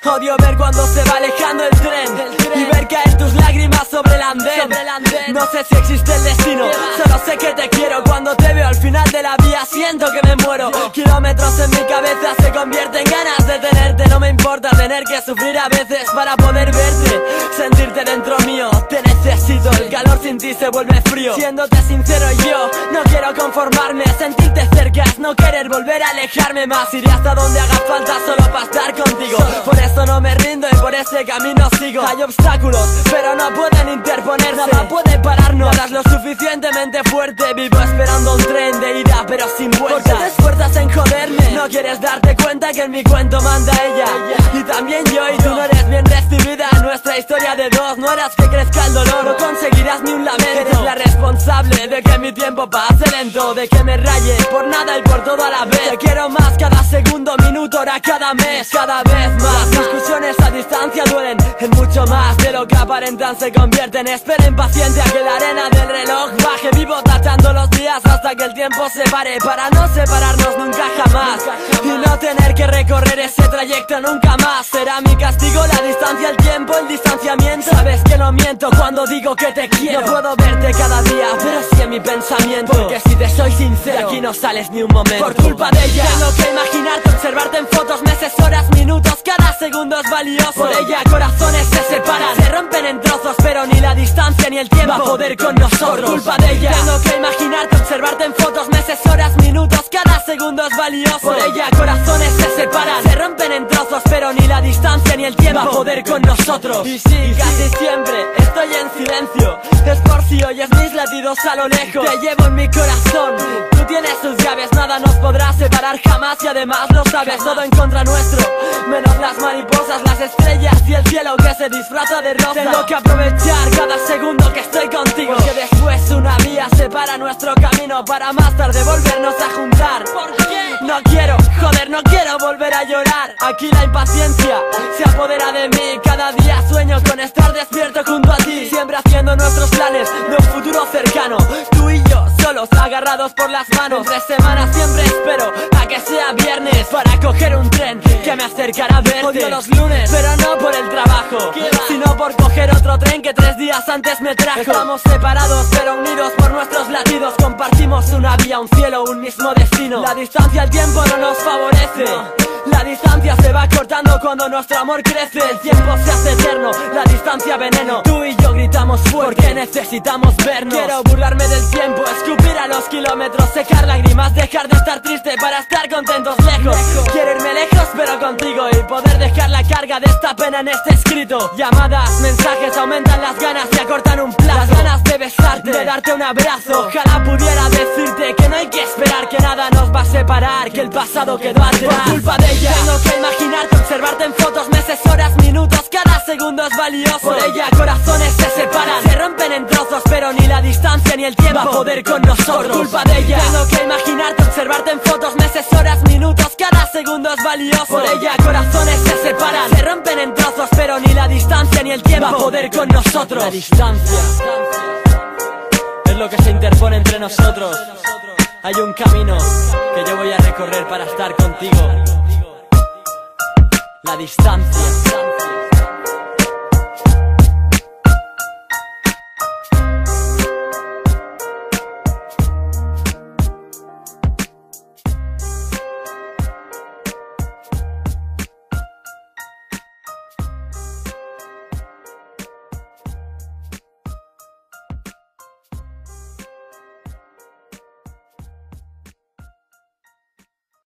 Odio ver cuando se va alejando el tren y ver caer tus lágrimas sobre el andén. No sé si existe el destino, solo sé que te quiero. Cuando te veo al final de la vía siento que me muero. Kilómetros en mi cabeza se convierten en ganas de tenerte. No me importa tener que sufrir a veces para poder verte, sentirte dentro mío. Te necesito, el calor sin ti se vuelve frío. Siéndote sincero, yo no quiero conformarme. Sentirte cerca es no querer volver a alejarme más. Iré hasta donde haga falta solo para estar contigo. Por eso no me rindo y por ese camino sigo. Hay obstáculos, pero no pueden interponerse. Nada puede pararnos, nada es lo suficientemente fuerte. Vivo esperando un tren de ida, pero sin vuelta. ¿Por qué te esfuerzas en joderme? No quieres darte cuenta que en mi cuento manda ella y también yo, y tú no eres bien recibida en nuestra historia de dos. No harás que crezca el dolor, no conseguirás ni un lamento. Eres la responsable de que mi tiempo pase lento, de que me raye por nada y por todo a la vez. Te quiero más cada segundo, minuto, hora, cada mes, cada vez más. Las discusiones a distancia duelen en mucho más de lo que aparentan, se convierten. Esperen paciente a que la arena del reloj baje. Vivo tachando los días hasta que el tiempo se pare, para no separarnos nunca jamás y no tener que recorrer ese trayecto nunca más. Será mi castigo la distancia, el tiempo, el distanciamiento. Sabes que no miento cuando digo que te quiero. No puedo verte cada día, pero sí en mi pensamiento, porque si te soy sincero, de aquí no sales ni un momento. Por culpa de ella tengo que imaginarte, observarte en fotos, meses, horas, minutos. Cada segundo es valioso. Por ella corazones se separan, se rompen en trozos, pero ni la distancia ni el tiempo va a poder con nosotros. Por culpa de ella tengo que imaginarte, observarte en fotos, meses, horas, minutos. Cada segundo es valioso. Por ella corazones se separan, se rompen en trozos, pero ni la distancia ni el tiempo va a poder con nosotros. Y sí, casi siempre estoy en silencio. Es por si oyes mis latidos a lo lejos. Te llevo en mi corazón, tú tienes tus llaves. Nada nos podrá separar jamás y además lo sabes. Todo en contra nuestro, menos las mariposas, las estrellas y el cielo que se disfraza de rosa. Tengo que aprovechar cada segundo que estoy contigo, porque después una vía separa nuestro camino para más tarde volvernos a juntar. ¿Por qué? No quiero, joder, no quiero volver a llorar. Aquí la impaciencia se apodera de mí. Cada día sueño con estar despierto junto a ti, siempre haciendo nuestros planes de un futuro cercano. Tú y yo solos, agarrados por las manos. Entre semanas siempre espero a que sea viernes para coger un tren que me acercará a verte. Odio los lunes, pero no por el trabajo, sino por coger otro tren que 3 días antes me trajo. Estamos separados pero unidos por nuestros latidos. Compartimos una vía, un cielo, un mismo destino. La distancia, el tiempo no nos favorece. La distancia se va cortando cuando nuestro amor crece. El tiempo se hace eterno, la distancia veneno. Tú y yo gritamos fuerte porque necesitamos vernos. Quiero burlarme del tiempo, escupir a los kilómetros, secar lágrimas, dejar de estar triste para estar contentos lejos. Quiero irme lejos pero contigo y poder dejar la carga de esta pena en este escrito. Llamadas, mensajes aumentan las ganas y acortan un plazo. Las ganas de besarte, de darte un abrazo. Ojalá pudiera decirte que no hay que esperar, que nada nos va a separar, que el pasado quedó atrás. Por culpa de ella tengo que imaginarte, observarte en fotos, meses, horas, minutos. Cada segundo es valioso. Por ella corazones se separan, se rompen en trozos, pero ni la distancia ni el tiempo va a poder con nosotros. Por culpa de ella tengo que imaginarte, observarte en fotos, meses, horas, minutos. Cada segundo es valioso. Por ella corazones se separan, se rompen en trozos, pero ni la distancia ni el tiempo va a poder con nosotros. La distancia es lo que se interpone entre nosotros. Hay un camino que yo voy a recorrer para estar contigo. La distancia.